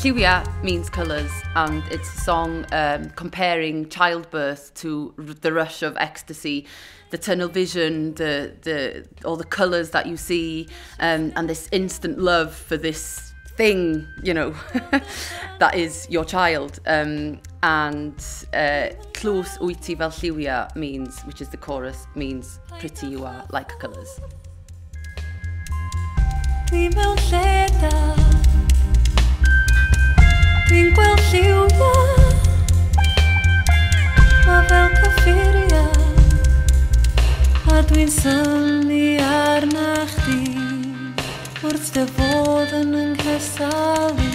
Lliwiau means colours, and it's a song comparing childbirth to the rush of ecstasy, the tunnel vision, all the colours that you see, and this instant love for this thing, you know, that is your child. And close wyt ti fel lliwiau means, which is the chorus, means pretty you are, like colours. Dwi mewn lle da, dwi'n gweld lliwiau, ma fel cyffuriau, a dwi'n synnu arna chdi, wrth dy fod yn nghresalu.